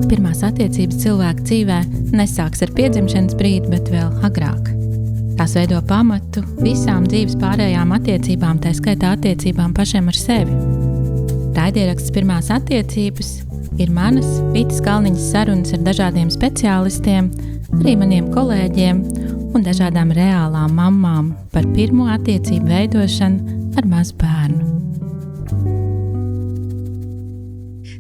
Pirmās attiecības cilvēka dzīvē nesāks ar piedzimšanas brīdi, bet vēl agrāk. Tās veido pamatu visām dzīves pārējām attiecībām, tā skaitā attiecībām pašiem ar sevi. Raidieraksts Pirmās attiecības ir manas, Vitas Kalniņas sarunas ar dažādiem speciālistiem, arī maniem kolēģiem un dažādām reālām mammām par pirmo attiecību veidošanu ar mazu bērnu.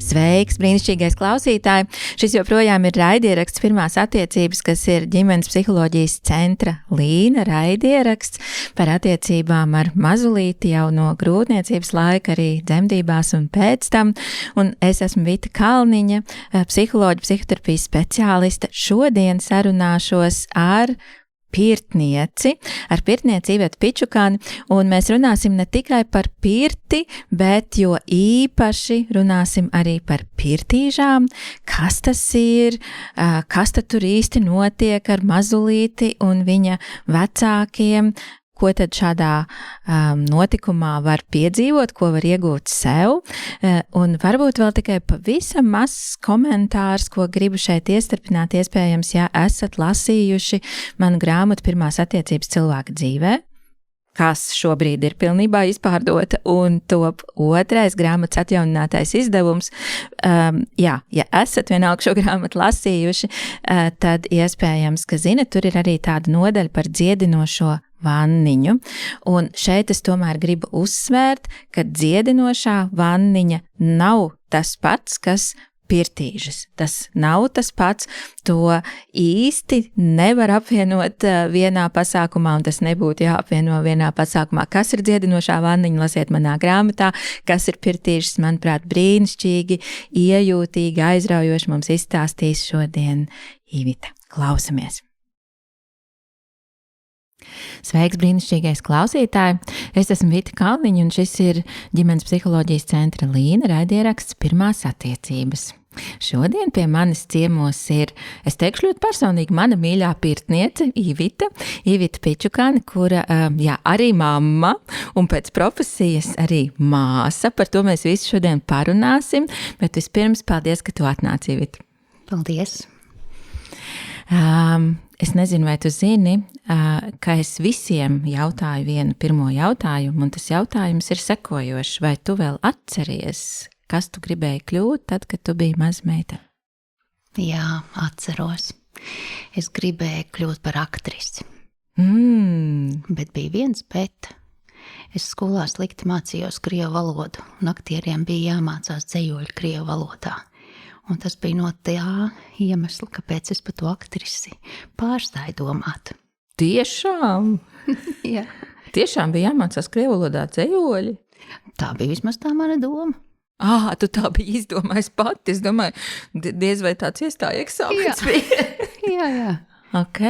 Sveiks, brīnišķīgais klausītāji! Šis joprojām ir raidieraksts Pirmās attiecības, kas ir ģimenes psiholoģijas centra Līna raidieraksts par attiecībām ar mazulīti jau no grūtniecības laika, arī dzemdībās un pēc tam. Un es esmu Vita Kalniņa, psiholoģa, psihoterapijas speciāliste. Šodien sarunāšos ar pirtnieci, ar pirtnieci Ivetu Pičukani, un mēs runāsim ne tikai par pirti, bet jo īpaši runāsim arī par pirtīžām, kas tas ir, kas tad tur īsti notiek ar mazulīti un viņa vecākiem, ko tad šādā notikumā var piedzīvot, ko var iegūt sev, un varbūt vēl tikai pavisam mazs komentārs, ko gribu šeit iestarpināt, iespējams, ja esat lasījuši manu grāmatu Pirmās attiecības cilvēka dzīvē, kas šobrīd ir pilnībā izpārdota un top 2. grāmatas atjauninātais izdevums. Ja esat vienalga šo grāmatu lasījuši, tad iespējams, ka zinat, tur ir arī tāda nodaļa par dziedinošo vanniņu, un šeit es tomēr gribu uzsvērt, ka dziedinošā vanniņa nav tas pats, kas pirtīžas. Tas nav tas pats, to īsti nevar apvienot vienā pasākumā, un tas nebūtu jāapvieno vienā pasākumā. Kas ir dziedinošā vanniņa, lasiet manā grāmatā, kas ir pirtīžas, manuprāt, brīnišķīgi, iejūtīgi, aizraujoši mums izstāstīs šodien Ivita. Klausamies! Sveiks, brīnišķīgais klausītāji! Es esmu Vita Kalniņa, un šis ir ģimenes psiholoģijas centra Līna raidieraksts Pirmās attiecības. Šodien pie manis ciemos ir, es teikšu ļoti personīgi, mana mīļā pirtniece Ivita Pičukani, kura, arī mamma un pēc profesijas arī māsa. Par to mēs visi šodien parunāsim, bet vispirms paldies, ka tu atnāci, Ivita. Paldies! Es nezinu, vai tu zini, ka es visiem jautāju vienu pirmo jautājumu, un tas jautājums ir sekojošs. Vai tu vēl atceries, kas tu gribēji kļūt tad, kad tu biji maza meitene? Jā, atceros. Es gribēju kļūt par aktrisi. Bet bija viens bet. Es skolā slikti mācījos krievu valodu, un aktieriem bija jāmācās dzejoļi krievu valodā. Un tas bija no tā iemesla, kāpēc es par to aktrisi pārstāju domāt. Tiešām? Jā. Tiešām bija jāmācās krievu valodā dzejoļi? Tā bija vismaz tā mana doma. Tu tā biji izdomājis pati. Es domāju, diez vai tāds iestāja eksāmens bija. Jā. Ok,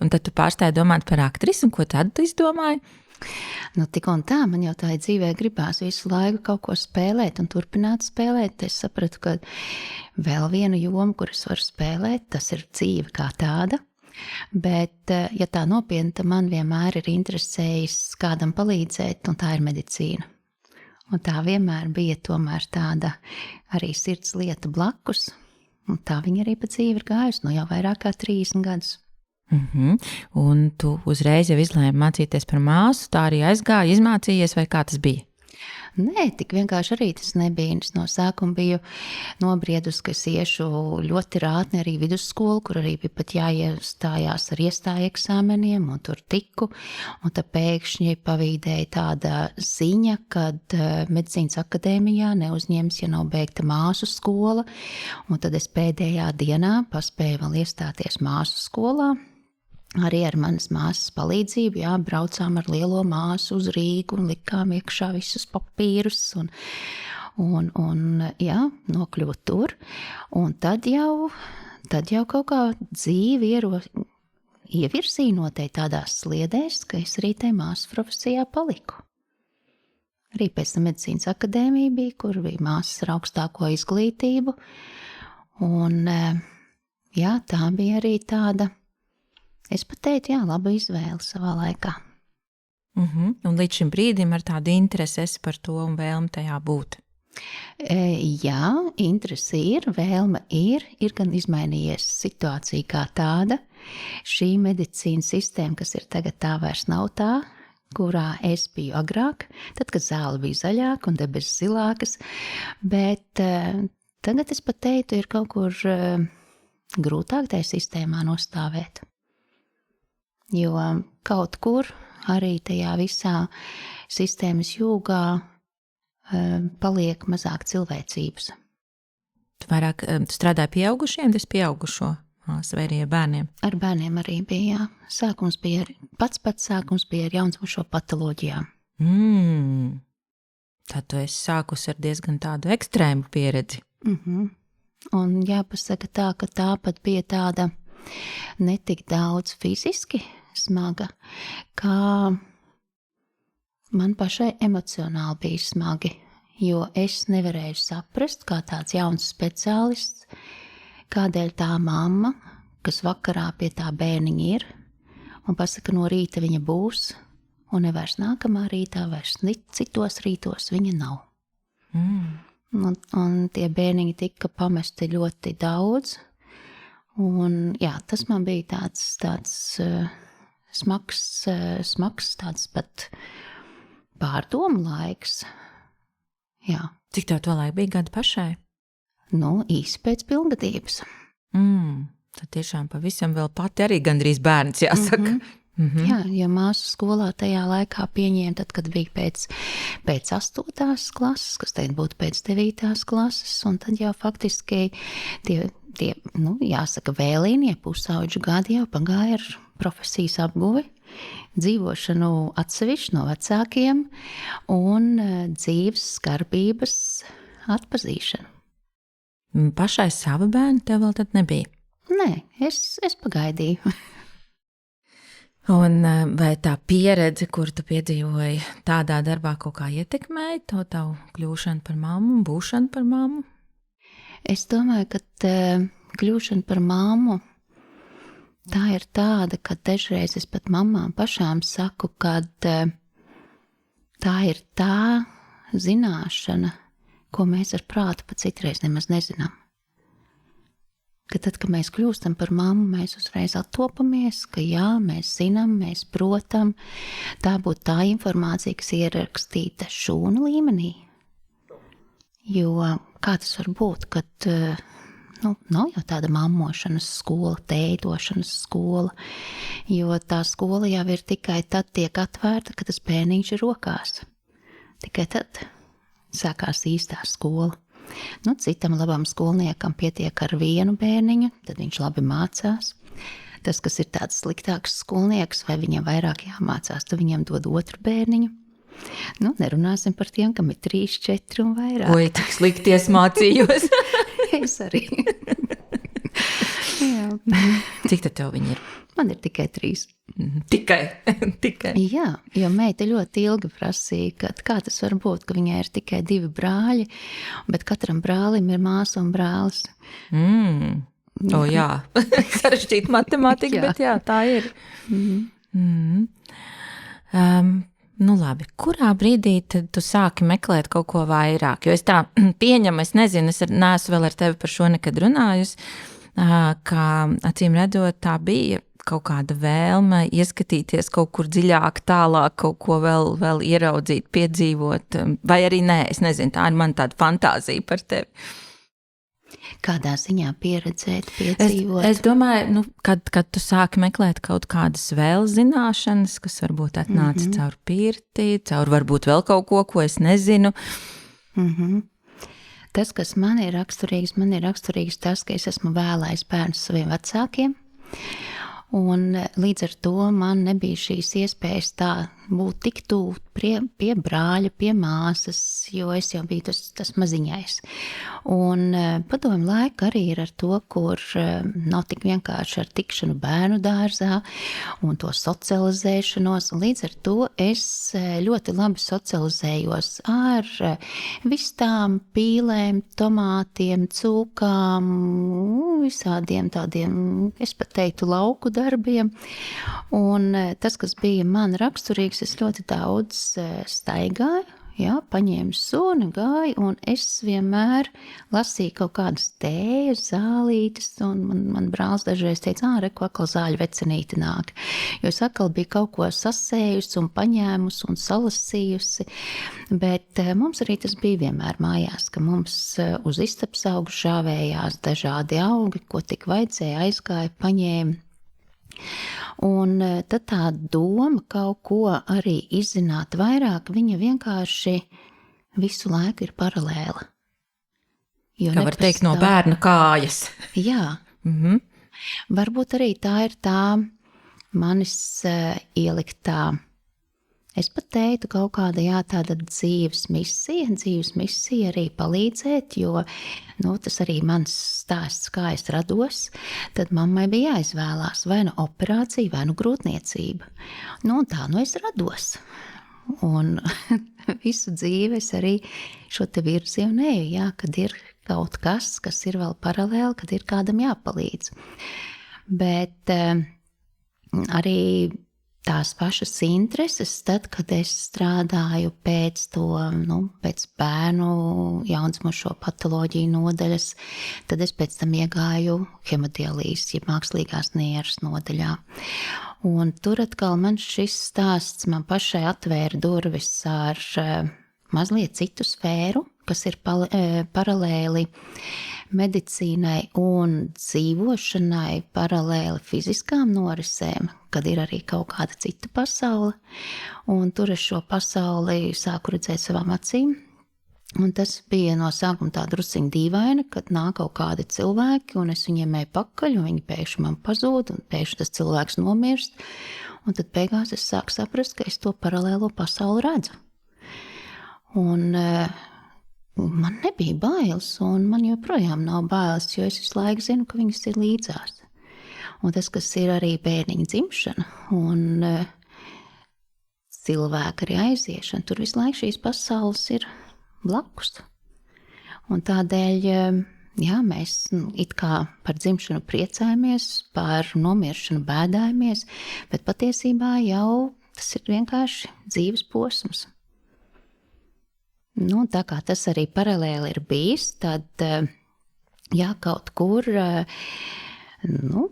un tad tu pārstāji domāt par aktrisi, un ko tad tu izdomāji? Tik un tā, man jau tā dzīvē gribās visu laiku kaut ko spēlēt un turpināt spēlēt. Es sapratu, ka vēl viena joma, kuras var spēlēt, tas ir dzīve kā tāda. Bet, ja tā nopietni, tad man vienmēr ir interesējis kādam palīdzēt, un tā ir medicīna. Un tā vienmēr bija tomēr tāda arī sirds lieta blakus, un tā viņa arī pa dzīvi ir gājusi, jau vairāk kā 30 gadus. Un tu uzreiz jau izlēmi mācīties par māsu, tā arī aizgāji, izmācījies, vai kā tas bija? Nē, tik vienkārši arī tas nebija. Es no sākuma biju nobriedus, ka es iešu ļoti rātni arī vidusskolu, kur arī bija pat jāiestājās ar iestāju eksāmeniem, un tur tiku. Un tad pēkšņi pavīdēja tāda ziņa, kad medicīnas akadēmijā neuzņems, ja nav beigta māsu skola. Un tad es pēdējā dienā paspēju vēl iestāties māsu skolā. Arī ar manas māsas palīdzību, braucām ar lielo māsu uz Rīgu un likām iekšā visus papīrus un nokļūt tur. Un tad jau kaut kā dzīve ievirzīja noteikti tādās sliedēs, ka es arī tai māsas profesijā paliku. Arī pēc tam medicīnas akadēmija bija, kur bija māsas ar augstāko izglītību. Un tā bija arī tāda, es pat teicu, laba izvēle savā laikā. Un līdz šim brīdim ar tādu interesi par to un vēlmi tajā būt. Jā, interese ir, vēlme ir gan izmainījies situācija kā tāda. Šī medicīnas sistēma, kas ir tagad, tā vairs nav tā, kurā es biju agrāk, tad, kad zāle bija zaļāka un debesis zilākas, bet tagad es pat teiktu, ir kaut kur grūtāk tajā sistēmā nostāvēt. Jo kaut kur arī tajā visā sistēmas jūgā paliek mazāk cilvēcības. Tu vairāk strādāji pieaugušiem, tas pieaugušo vai arī ar bērniem? Ar bērniem arī bija, jā. Sākums bija pats sākums bija ar jaunsmušo patoloģijām. Tad tu esi sākusi ar diezgan tādu ekstrēmu pieredzi. Un jāpasaka tā, ka tā pat bija tāda netik daudz fiziski smaga, kā man pašai emocionāli bija smagi, jo es nevarēju saprast, kā tāds jauns speciālists, kādēļ tā mamma, kas vakarā pie tā bērniņa ir, un pasaka, no rīta viņa būs, un nevairs nākamā rītā, vairs citos rītos viņa nav. Un tie bērniņi tika pamesti ļoti daudz, un jā, tas man bija tāds smags, tāds pat pārdomu laiks. Jā. Cik tev to laiku bija gadi pašai? Īsi pēc pilngadības. Tad tiešām pavisam vēl pati arī gandrīz bērns, jāsaka. Jā, jo māsu skolā tajā laikā pieņēma, tad, kad bija pēc 8. klases, kas tagad būtu pēc 9. klases, un tad jau faktiski tie jāsaka, vēlīnie pusauģu gadi jau pagāja ar profesijas apguvi, dzīvošanu atsevišķi no vecākiem un dzīves skarbības atpazīšanu. Pašai sava bērna tev vēl tad nebija? Nē, es pagaidīju. Un vai tā pieredze, kur tu piedzīvoji tādā darbā, kaut kā ietekmēja to tavu kļūšanu par mammu, būšanu par mammu? Es domāju, ka kļūšana par mammu tā ir tāda, ka dažreiz es pat mammām pašām saku, ka tā ir tā zināšana, ko mēs ar prātu pat citreiz nemaz nezinām. Ka tad, kad mēs kļūstam par mammu, mēs uzreiz attopamies, ka jā, mēs zinām, mēs protam. Tā būtu tā informācija, kas ierakstīta šūnu līmenī. Jo kā tas var būt, kad nav jau tāda mammošanas skola, tētošanas skola, jo tā skola jau ir tikai tad tiek atvērta, kad tas bērniņš ir rokās. Tikai tad sākās īstā skola. Citam labam skolniekam pietiek ar vienu bērniņu, tad viņš labi mācās. Tas, kas ir tāds sliktāks skolnieks, vai viņam vairāk jāmācās, tad viņam dod otru bērniņu. Nerunāsim par tiem, kam ir 3, 4 un vairāk. Oi, tik slikti es mācījos. Es arī. Jā. Cik tad tev viņi ir? Man ir tikai 3. Tikai. Jā, jo meita ļoti ilgi prasīja, ka kā tas var būt, ka viņai ir tikai 2 brāļi, bet katram brālim ir māsa un brālis. Jā, sarežģīta matemātika, bet jā, tā ir. Labi, kurā brīdī tad tu sāki meklēt kaut ko vairāk? Jo es tā pieņemu, es nezinu, es neesmu vēl ar tevi par šo nekad runājusi, ka acīm redzot tā bija kaut kāda vēlme ieskatīties kaut kur dziļāk, tālāk, kaut ko vēl ieraudzīt, piedzīvot, vai arī nē, es nezinu, tā ir man tāda fantāzija par tevi. Kādā ziņā pieredzēt, piedzīvot? Es domāju, kad tu sāki meklēt kaut kādas vēl zināšanas, kas varbūt atnāca caur pirti, caur varbūt vēl kaut ko es nezinu. Tas, kas man ir raksturīgs tas, ka es esmu vēlējis bērnus saviem vecākiem. Un līdz ar to man nebija šīs iespējas tā būt tik tuvu pie brāļa, pie māsas, jo es jau biju tas maziņais. Un padomju laika arī ir ar to, kur nav tik vienkārši ar tikšanu bērnu dārzā un to socializēšanos. Un līdz ar to es ļoti labi socializējos ar vistām, pīlēm, tomātiem, cūkām, visādiem tādiem, es pat teiktu, lauku darbiem. Un tas, kas bija man raksturīgs, es ļoti daudz staigāju, Jā, paņēmu suni, gāju, un es vienmēr lasīju kaut kādas tējas, zālītes, un man brālis dažreiz teica, reku atkal zāļu vecenīti nāk. Jo es atkal biju kaut ko sasējusi un paņēmusi un salasījusi, bet mums arī tas bija vienmēr mājās, ka mums uz istabas augu žāvējās dažādi augi, ko tik vajadzēja, aizgāja, paņēma. Un tad tā doma kaut ko arī izzināt vairāk, viņa vienkārši visu laiku ir paralēla. Kā var teikt, no bērna kājas. Jā. Varbūt arī tā ir tā manis ieliktā, es pat teiktu kaut kāda tāda dzīves misija arī palīdzēt, jo tas arī mans stāsts, kā es rados, tad mammai bija jāizvēlās vai nu operācija, vai nu grūtniecība. Un tā es rados. Un visu dzīvi es arī šo te virzienu eju, kad ir kaut kas ir vēl paralēli, kad ir kādam jāpalīdz. Bet arī tās pašas intereses, tad, kad es strādāju pēc bērnu jaundzimušo patoloģiju nodaļas, tad es pēc tam iegāju hemodialīzes, jeb mākslīgās nieras nodaļā. Un tur atkal man šis stāsts man pašai atvēra durvis ar mazliet citu sfēru, kas ir paralēli medicīnai un dzīvošanai, paralēli fiziskām norisēm, kad ir arī kaut kāda cita pasaule. Un tur es šo pasauli sāku redzēt savām acīm. Un tas bija no sākuma tā drusciņ dīvaini, kad nāk kaut kādi cilvēki, un es viņiem eju pakaļ, un viņi pēkšņi man pazūd, un pēkšņi tas cilvēks nomirst. Un tad beigās es sāku saprast, ka es to paralēlo pasauli redzu. Un man nebija bailes, un man joprojām nav bailes, jo es visu laiku zinu, ka viņas ir līdzās. Un tas, kas ir arī bērniņa dzimšana un cilvēka arī aiziešana, tur visu laiku šīs pasaules ir blakus. Un tādēļ, mēs it kā par dzimšanu priecājamies, par nomiršanu bēdājamies, bet patiesībā jau tas ir vienkārši dzīves posms. Tā kā tas arī paralēli ir bijis, tad kaut kur,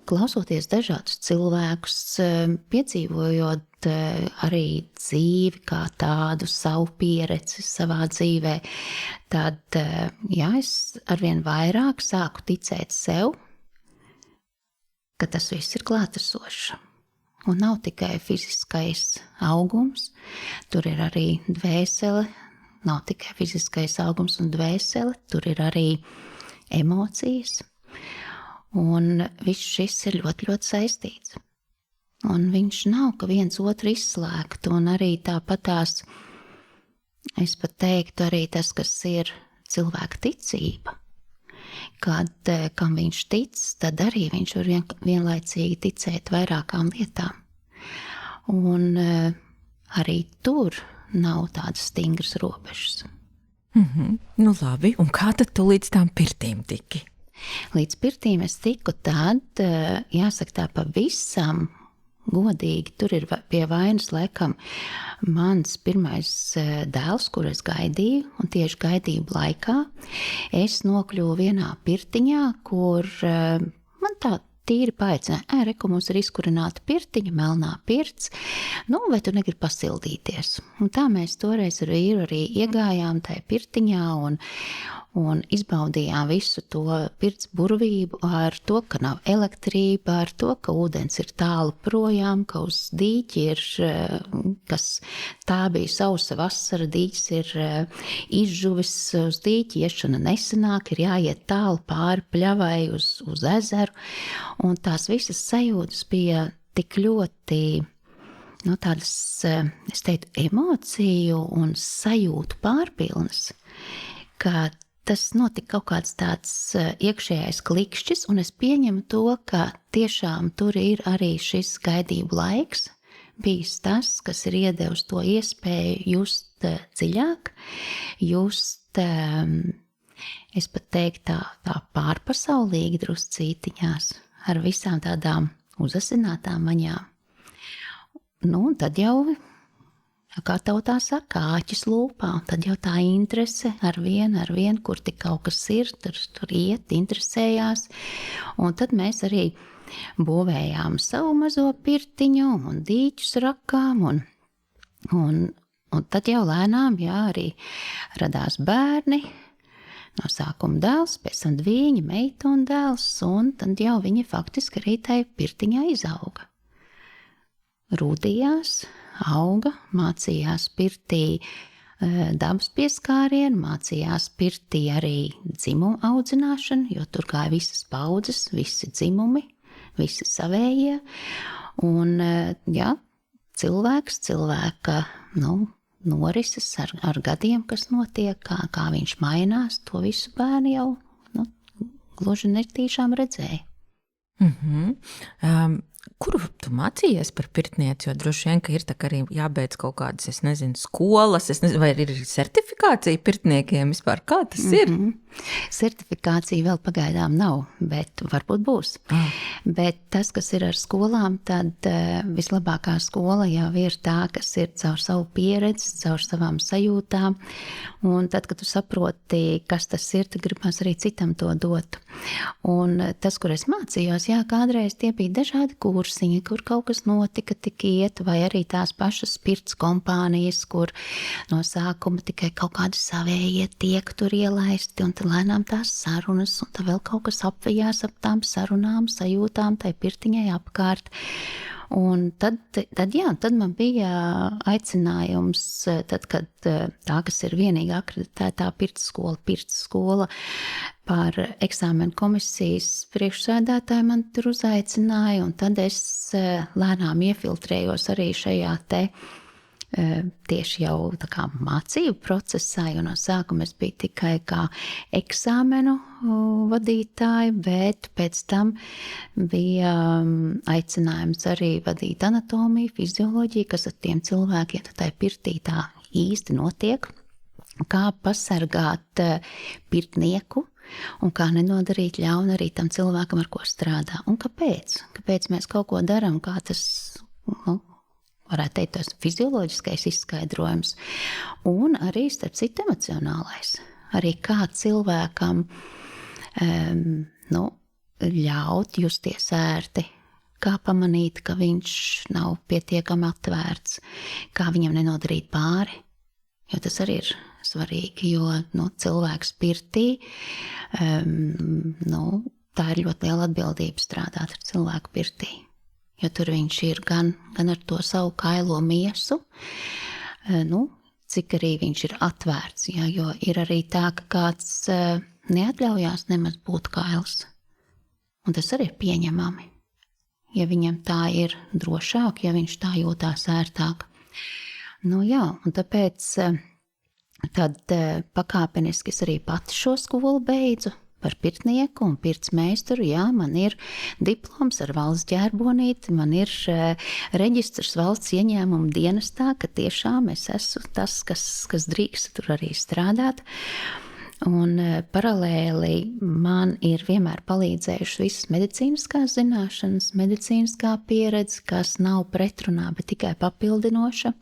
klausoties dažādus cilvēkus, piedzīvojot arī dzīvi kā tādu, savu pieredzi savā dzīvē, tad es arvien vairāk sāku ticēt sev, ka tas viss ir klātesošs. Un nav tikai fiziskais augums, tur ir arī dvēsele. Nav tikai fiziskais augums un dvēsele, tur ir arī emocijas. Un viss šis ir ļoti, ļoti saistīts. Un viņš nav, ka viens otru izslēgt. Un arī tāpatās, es pat teiktu, arī tas, kas ir cilvēka ticība. Kad kam viņš tic, tad arī viņš var vienlaicīgi ticēt vairākām lietām. Un arī tur nav tādas stingras robežas. Labi, un kā tad tu līdz tām pirtīm tiki? Līdz pirtīm es tiku tad, jāsaka tā pavisam godīgi, tur ir pie vainas laikam mans pirmais dēls, kur es gaidīju, un tieši gaidību laikā es nokļuvu vienā pirtiņā, kur man tā tīri paaicināja, reku mums ir izkurināta pirtiņa, melnā pirts, vai tu negribi pasildīties? Un tā mēs toreiz ar vīru arī iegājām tajā pirtiņā un izbaudījām visu to pirts burvību ar to, ka nav elektrība, ar to, ka ūdens ir tālu projām, ka uz dīķi ir, kas tā bija sausa vasara, dīķis ir izžuvis, uz dīķi iešana nesanāk, ir jāiet tālu pāri pļavai uz ezeru, un tās visas sajūtas bija tik ļoti, tādas, es teiktu, emociju un sajūtu pārpilnas, ka tas notika kaut kāds tāds iekšējais klikšķis, un es pieņemu to, ka tiešām tur ir arī šis gaidību laiks, bijis tas, kas ir iedevis to iespēju just dziļāk, just, es pat teiktu, tā pārpasaulīgi druscītiņās, ar visām tādām uzasinātām maņām. Un tad jau kā tautā saka, āķis lūpā, un tad jau tā interese ar vienu, kur tik kaut kas ir, tur iet, interesējās, un tad mēs arī būvējām savu mazo pirtiņu, un dīķus rakām, un tad jau lēnām, arī radās bērni, no sākuma dēls, pēc tam dvīņi, meita un dēls, un tad jau viņi faktiski arī tai pirtiņā izauga. Rūdījās, auga, mācījās pirtī dabas pieskārienu, mācījās pirtī arī dzimumu audzināšanu, jo tur gāja visas paudzes, visi dzimumi, visi savējie. Un cilvēka norises ar gadiem, kas notiek, kā viņš mainās, to visu bērni jau gluži netīšām redzēja. Kuru tu mācījies par pirtnieci? Jo droši vien, ka ir tā, ka arī jābeidz kaut kādas, skolas, vai ir certifikācija pirtniekiem vispār? Kā tas ir? Certifikācija vēl pagaidām nav, bet varbūt būs. Bet tas, kas ir ar skolām, tad vislabākā skola jau ir tā, kas ir caur savu pieredzi, caur savām sajūtām. Un tad, kad tu saproti, kas tas ir, tad gribās arī citam to dot. Un tas, kur es mācījos, kādreiz tie bija dažādi kursiņi, kur kaut kas notika, tik iet, vai arī tās pašas pirts kompānijas, kur no sākuma tikai kaut kādi savējie tiek tur ielaisti, un tad lēnām tās sarunas, un tad vēl kaut kas apvijās ap tām sarunām, sajūtām, tai pirtiņai apkārt. Un tad man bija aicinājums, tad, kad tā, kas ir vienīgā akreditētā pirts skola par eksāmenu komisijas priekšsēdētāju man tur uzaicināja, un tad es lēnām iefiltrējos arī šajā tieši jau tā kā mācību procesā, jo no sākuma es biju tikai kā eksāmenu vadītāja, bet pēc tam bija aicinājums arī vadīt anatomiju, fizioloģiju, kas ar tiem cilvēkiem tai pirtī tā īsti notiek, kā pasargāt pirtnieku un kā nenodarīt ļaunu arī tam cilvēkam, ar ko strādā. Un kāpēc? Kāpēc mēs kaut ko darām, kā tas, varētu teikt, tas fizioloģiskais izskaidrojums, un arī, starp citu, emocionālais. Arī kā cilvēkam ļaut justies ērti, kā pamanīt, ka viņš nav pietiekami atvērts, kā viņam nenodarīt pāri, jo tas arī ir svarīgi, jo cilvēks pirtī, tā ir ļoti liela atbildība strādāt ar cilvēku pirtī. Jo tur viņš ir gan ar to savu kailo miesu, cik arī viņš ir atvērts, jo ir arī tā, ka kāds neatļaujās nemaz būt kails. Un tas arī ir pieņemami, ja viņam tā ir drošāk, ja viņš tā jūtās ērtāk. Un tāpēc tad pakāpeniski es arī pati šo skolu beidzu. Par pirtnieku un pirtsmeistaru, man ir diploms ar valsts ģerbonīti, man ir reģistrs valsts ieņēmuma dienestā, ka tiešām es esmu tas, kas drīkst tur arī strādāt. Un paralēli man ir vienmēr palīdzējušas visas medicīniskās zināšanas, medicīniskā pieredze, kas nav pretrunā, bet tikai papildinoša.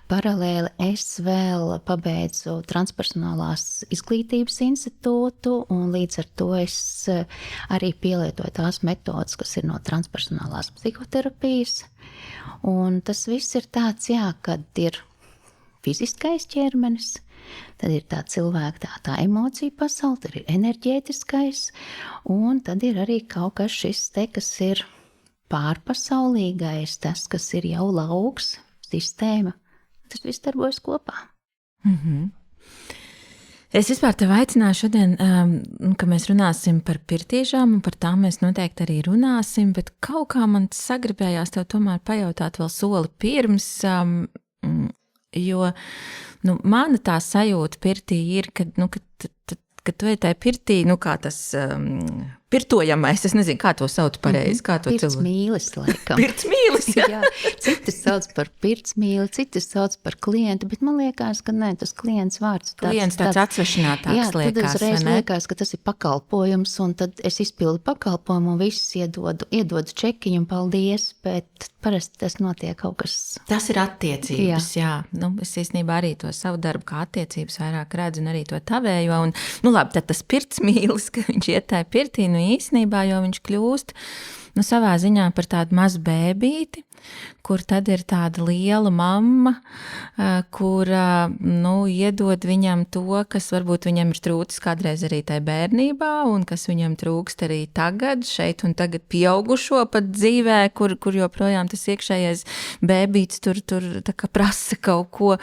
Paralēli es vēl pabeidzu Transpersonālās izglītības institūtu, un līdz ar to es arī pielietoju tās metodas, kas ir no transpersonālās psihoterapijas. Un tas viss ir tāds, kad ir fiziskais ķermenis, tad ir tā cilvēka tā emocija pasaule, tad ir enerģētiskais, un tad ir arī kaut kas šis kas ir pārpasaulīgais, tas, kas ir jau lauks, sistēma. Tas viss darbojas kopā. Es vispār tevi aicināju šodien, ka mēs runāsim par pirtīšām, un par tām mēs noteikti arī runāsim, bet kaut kā man sagribējās tev tomēr pajautāt vēl soli pirms, jo mana tā sajūta pirtī ir, kad tu ej tai pirtī, kā tas pirtojamais, es nezinu, kā to sauc pareizi, kā to cilvēku. Pirtsmīlis, laikam. Pirtsmīlis, jā. Jā, citi sauc par pirtsmīli, citi sauc par klientu, bet man liekas, ka ne, tas klients vārds. Klients tāds atsvešinātāks jā, liekas, tad uzreiz vai ne? liekas, ka tas ir pakalpojums, un tad es izpildu pakalpojumu, un viss iedodu čekiņu, un paldies, bet parasti tas notiek kaut kas. Tas ir attiecības, jā. Nu, es īstenībā arī to savu darbu kā attiecības vairāk redzu, un arī to tavējo, un, nu labi, tad tas pirtsmīlis, ka viņš iet tai pirtī, nu īstenībā, jo viņš kļūst savā ziņā par tādu mazu bēbīti, kur tad ir tāda liela mamma, kura iedod viņam to, kas varbūt viņam ir trūcis kādreiz arī tai bērnībā, un kas viņam trūkst arī tagad, šeit un tagad pieaugušo pat dzīvē, kur joprojām tas iekšējais bēbīts tur tā kā prasa kaut ko.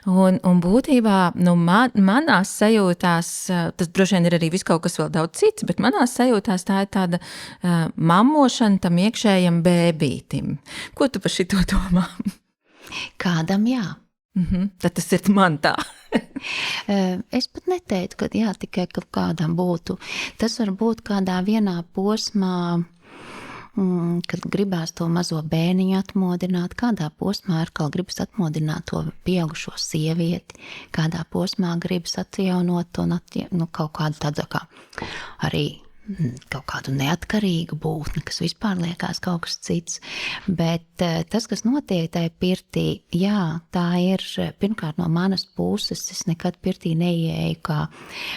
Un būtībā manās sajūtās, tas droši vien ir arī viss kaut kas vēl daudz cits, bet manās sajūtās tā ir tāda mammošana tam iekšējam bēbītim. Ko tu par šito domā? Kādam jā. Tad tas ir man tā. Es pat neteiktu, ka jā, tikai ka kādam būtu. Tas var būt kādā vienā posmā, kad gribās to mazo bērniņu atmodināt, kādā posmā atkal gribas atmodināt to pieaugušo sievieti, kādā posmā gribas atjaunot un kaut kādu tādu kā arī kaut kādu neatkarīgu būtni, kas vispār liekas kaut kas cits. Bet tas, kas notiek tajā pirtī, jā, tā ir pirmkārt no manas puses. Es nekad pirtī neieeju kā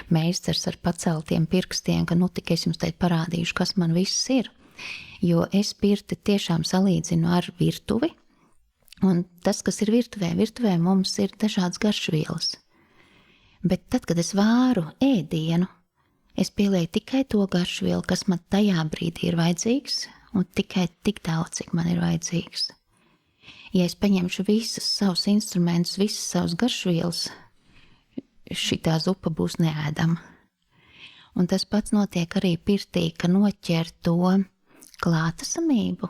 meistars ar paceltiem pirkstiem, ka tikai es jums teikt parādīšu, kas man viss ir. Jo es pirti tiešām salīdzinu ar virtuvi. Un tas, kas ir virtuvē mums ir dažādas garšvielas. Bet tad, kad es vāru ēdienu, es pielieku tikai to garšvielu, kas man tajā brīdī ir vajadzīgs, un tikai tik daudz, cik man ir vajadzīgs. Ja es paņemšu visus savus instrumentus, visas savus garšvielas, šitā zupa būs neēdama. Un tas pats notiek arī pirtī, ka noķer to klātesamību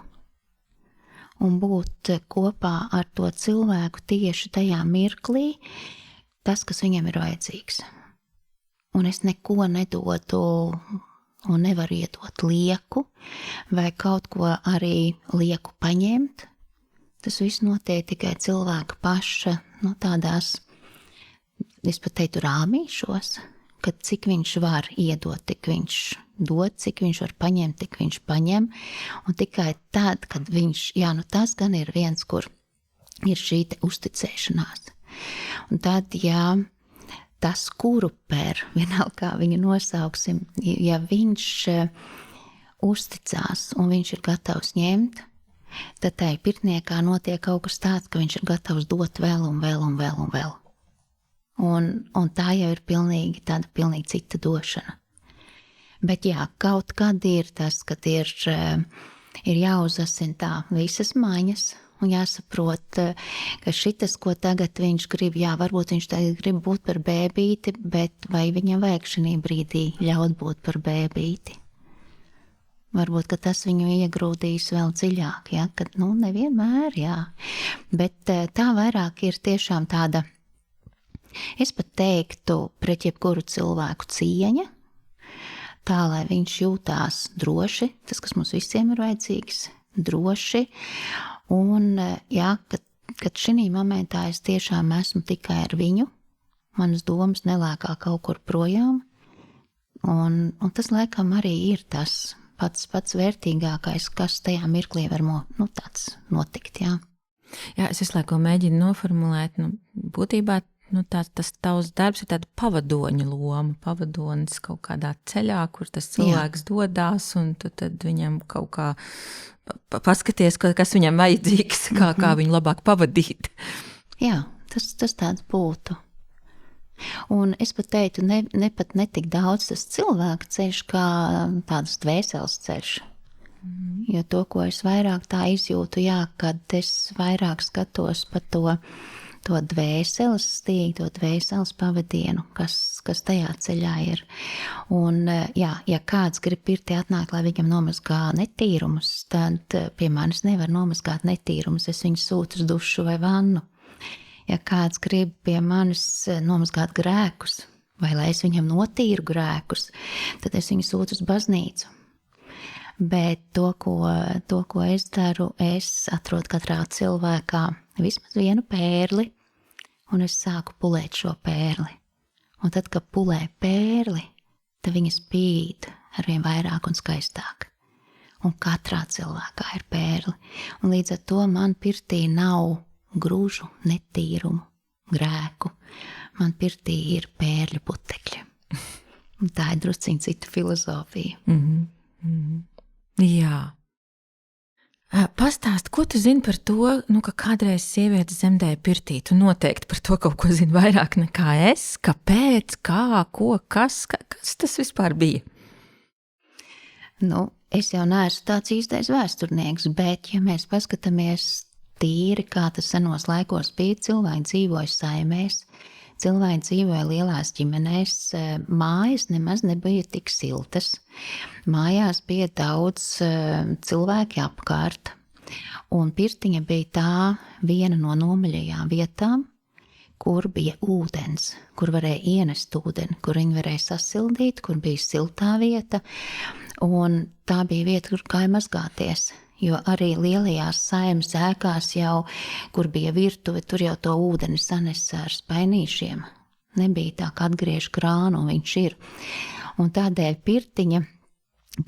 un būt kopā ar to cilvēku tieši tajā mirklī, tas, kas viņam ir vajadzīgs. Un es neko nedodu un nevaru iedot lieku vai kaut ko arī lieku paņemt. Tas viss notiek tikai cilvēka paša, tādās, es pat teiktu, rāmīšos, ka cik viņš var iedot, tik viņš dod, cik viņš var paņemt, tik viņš paņem. Un tikai tad, kad viņš, tas gan ir viens, kur ir šī te uzticēšanās. Un tad, tas kuruper, vienalga kā viņu nosauksim, ja viņš uzticās un viņš ir gatavs ņemt, tad tai pirtniekā notiek kaut kas tāds, ka viņš ir gatavs dot vēl un vēl un vēl un vēl. Un tā jau ir pilnīgi cita došana. Bet kaut kad ir tas, kad ir jāuzasina tā visas maņas un jāsaprot, ka šitas, ko tagad viņš grib, varbūt viņš tagad grib būt par bēbīti, bet vai viņam vajag šī brīdī ļaut būt par bēbīti? Varbūt, ka tas viņu iegrūdīs vēl dziļāk, kad, nevienmēr, Bet tā vairāk ir tiešām tāda, es pat teiktu, pret jebkuru cilvēku cieņa, tā, lai viņš jūtās droši, tas, kas mums visiem ir vajadzīgs, droši, un, kad šī momentā es tiešām esmu tikai ar viņu, manas domas nelēkā kaut kur projām, un tas laikam arī ir tas pats vērtīgākais, kas tajā mirklī var tāds notikt, Jā, es visu laiku mēģinu noformulēt, būtībā tas tavs darbs ir tāda pavadoņa loma, pavadonis kaut kādā ceļā, kur tas cilvēks dodās, un tu tad viņam kaut kā paskaties, kas viņam vajadzīgs, kā viņu labāk pavadīt. Jā, tas tāds būtu. Un es pat teiktu, ne tik daudz tas cilvēka ceļš, kā tādas dvēseles ceļš. Jo to, ko es vairāk tā izjūtu, kad es vairāk skatos pa to dvēseles stīgu, to dvēseles pavadienu, kas tajā ceļā ir. Un, ja kāds grib pirtī atnākt, lai viņam nomazgā netīrumus, tad pie manis nevar nomazgāt netīrumus, es viņu sūtu uz dušu vai vannu. Ja kāds grib pie manis nomazgāt grēkus, vai lai es viņam notīru grēkus, tad es viņu sūtu uz baznīcu. Bet to, ko es daru, es atrodu katrā cilvēkā vismaz vienu pērli, un es sāku pulēt šo pērli. Un tad, kad pulē pērli, tad viņa spīd arvien vairāk un skaistāk. Un katrā cilvēkā ir pērli. Un līdz ar to man pirtī nav grūžu, netīrumu, grēku. Man pirtī ir pērļu putekļi. Un tā ir drusciņ cita filozofija. Jā. Pastāst, ko tu zini par to, ka kādreiz sievietes zemdēja pirtī? Tu noteikti par to kaut ko zini vairāk nekā es. Kāpēc, kā, ko, kas tas vispār bija? Es jau neesmu tāds īstais vēsturnieks, bet, ja mēs paskatāmies tīri, kā tas senos laikos bija, cilvēki dzīvoja saimēs, cilvēki dzīvoja lielās ģimenēs, mājas nemaz nebija tik siltas. Mājās bija daudz cilvēki apkārt, un pirtiņa bija tā viena no nomaļajām vietām, kur bija ūdens, kur varēja ienest ūdeni, kur viņi varēja sasildīt, kur bija siltā vieta, un tā bija vieta, kur gāja mazgāties. Jo arī lielajās saimnes ēkās jau, kur bija virtuve, tur jau to ūdeni sanesa ar spainīšiem. Nebija tā, ka atgriež krānu, un viņš ir. Un tādēļ pirtiņa,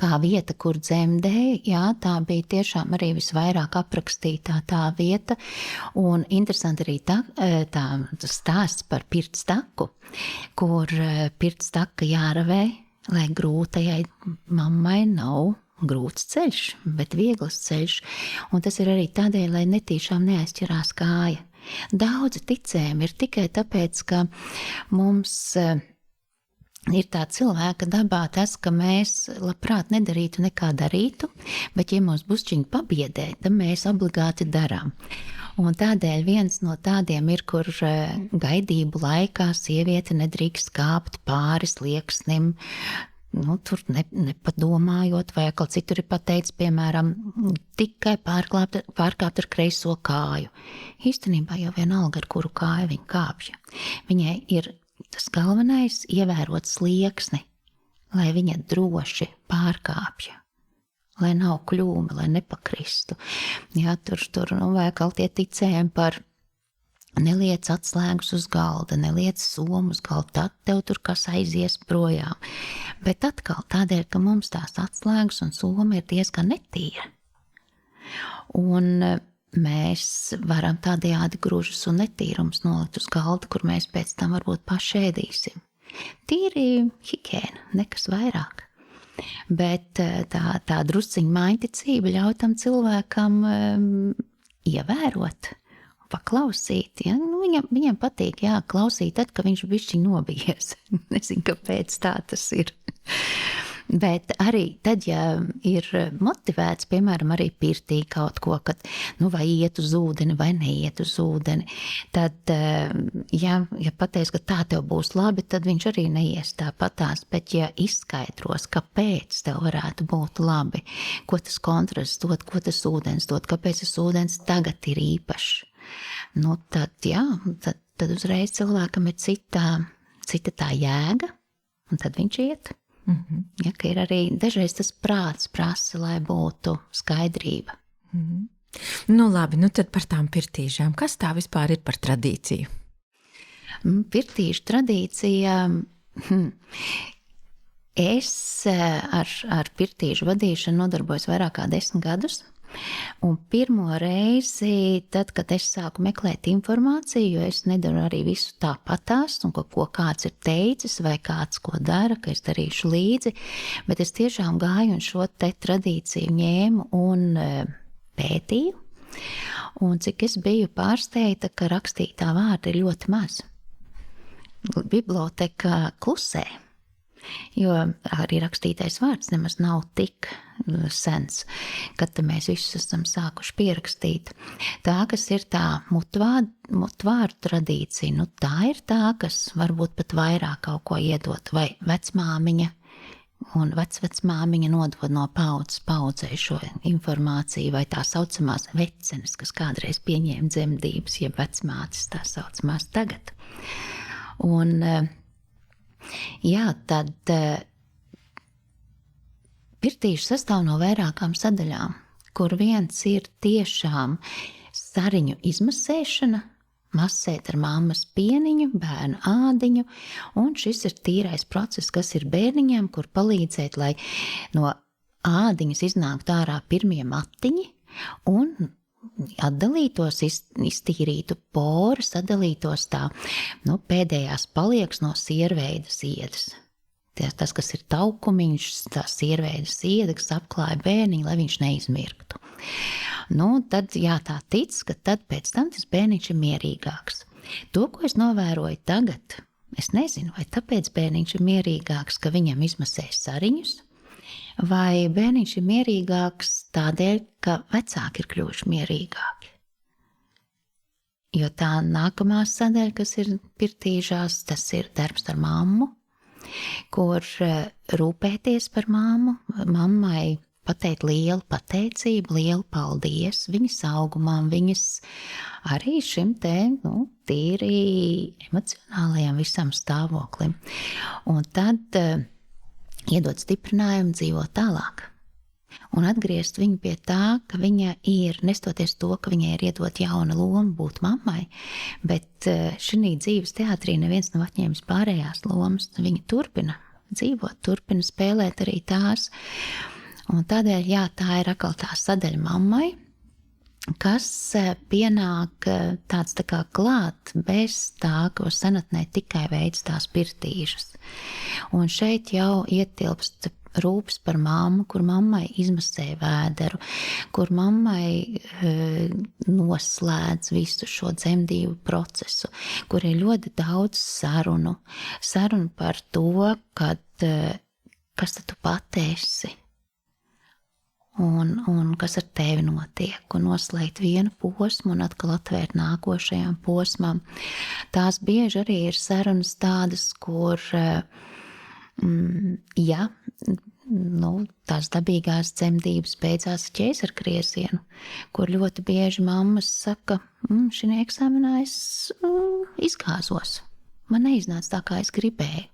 kā vieta, kur dzemdēja, jā, tā bija tiešām arī visvairāk aprakstītā tā vieta. Un interesanti arī tas stāsts par pirtstaku, kur pirtstaka jāravē, lai grūtajai mammai nav grūts ceļš, bet viegls ceļš, un tas ir arī tādēļ, lai netīšām neaizķerās kāja. Daudzi ticējumi ir tikai tāpēc, ka mums ir tā cilvēka dabā tas, ka mēs labprāt nedarītu nekā darītu, bet ja mums busčiņi pabiedē, tad mēs obligāti darām. Un tādēļ viens no tādiem ir, kur gaidību laikā sieviete nedrīkst kāpt pāri slieksnim, tur nepadomājot, vai atkal citur ir pateicis, piemēram, tikai pārkāpt ar kreiso kāju. Īstenībā jau vienalga, ar kuru kāju viņa kāpja. Viņai ir tas galvenais ievērot slieksni, lai viņa droši pārkāpja, lai nav kļūme, lai nepakristu. Jā, tur vai atkal tie ticējumi par neliec atslēgas uz galda, neliec somu uz galda, tad tev tur kas aizies projām. Bet atkal tādēļ, ka mums tās atslēgas un soma ir diezgan netīra. Un mēs varam tādējādi gružus un netīrums nolikt uz galda, kur mēs pēc tam varbūt paši ēdīsim. Tīri higiēna, nekas vairāk. Bet tā drusciņa maiņticība ļauj tam cilvēkam ievērot, paklausīt. Ja? Viņam patīk klausīt tad, kad viņš bišķiņ nobijies. Nezinu, kāpēc tā tas ir. Bet arī tad, ja ir motivēts, piemēram, arī pirtī kaut ko, kad vai iet uz ūdeni vai neiet uz ūdeni, tad, ja pateiks, ka tā tev būs labi, tad viņš arī neies tāpatās. Bet, ja izskaidros, kāpēc tev varētu būt labi, ko tas kontrasts dod, ko tas ūdens dod, kāpēc tas ūdens tagad ir īpašs, tad uzreiz cilvēkam ir cita tā jēga, un tad viņš iet. Ja, ka ir arī dažreiz tas prāts prasa, lai būtu skaidrība. Labi, tad par tām pirtīšām. Kas tā vispār ir par tradīciju? Pirtīšu tradīcija... Es ar pirtīšu vadīšanu nodarbojos vairāk kā 10 gadus. Un pirmo reizi, tad, kad es sāku meklēt informāciju, jo es nedaru arī visu tāpatās, un ko kāds ir teicis, vai kāds ko dara, ka es darīšu līdzi, bet es tiešām gāju un šo te tradīciju ņēmu un pētīju. Un cik es biju pārsteigta, ka rakstītā vārda ir ļoti maz. Biblioteka klusē. Jo arī rakstītais vārds nemaz nav tik sens, kad mēs visus esam sākuši pierakstīt. Tā, kas ir tā mutvārdu tradīcija, tā ir tā, kas varbūt pat vairāk kaut ko iedot, vai vecmāmiņa un vecvecmāmiņa nodod no paudzes paudzei šo informāciju, vai tā saucamās vecenes, kas kādreiz pieņēma dzemdības, jeb vecmātes tā saucamās tagad. Un Jā, tad pirtīši sastāv no vairākām sadaļām, kur viens ir tiešām sariņu izmasēšana, masēt ar mammas pieniņu, bērnu ādiņu, un šis ir tīrais process, kas ir bērniņam, kur palīdzēt, lai no ādiņas iznāktu ārā pirmie matiņi un atdalītos, iztīrītu poras, atdalītos tā, pēdējās palieks no sierveida iedas. Tas, kas ir taukumiņš, tā sierveida ieda, kas apklāja bērniņu, lai viņš neizmirktu. Tad, tā tic, ka tad pēc tam tas bērniņš ir mierīgāks. To, ko es novēroju tagad, es nezinu, vai tāpēc bērniņš ir mierīgāks, ka viņam izmasē sariņus, vai bērniņš ir mierīgāks tādēļ, ka vecāki ir kļuvuši mierīgāki. Jo tā nākamā sadaļa, kas ir pirtīžās, tas ir darbs ar mammu, kur rūpēties par mammu, mammai pateikt lielu pateicību, lielu paldies viņas augumam, viņas arī šim tīri emocionālajam visam stāvoklim. Un tad iedot stiprinājumu dzīvot tālāk. Un atgriezt viņu pie tā, ka viņa ir, nestoties to, ka viņai ir iedot jauna loma būt mammai, bet šī dzīves teātrī neviens nav atņēmis pārējās lomas. Viņa turpina dzīvot, turpina spēlēt arī tās. Un tādēļ, tā ir atkal tā sadaļa mammai, kas pienāk tāds tā kā klāt bez tā, ko senatnē tikai veids tās pirtīšas. Un šeit jau ietilpst rūpes par mammu, kur mammai izmasē vēderu, kur mammai noslēdz visu šo dzemdību procesu, kur ir ļoti daudz sarunu par to, kas tad tu pati esi. Un kas ar tevi notiek, un noslēgt vienu posmu un atkal atvērt nākošajam posmam. Tās bieži arī ir sarunas tādas, kur, tās dabīgās dzemdības beidzās ar ķeizargriezienu, kur ļoti bieži mammas saka, šī eksāmenā es izgāzos, man neiznāca tā, kā es gribēju.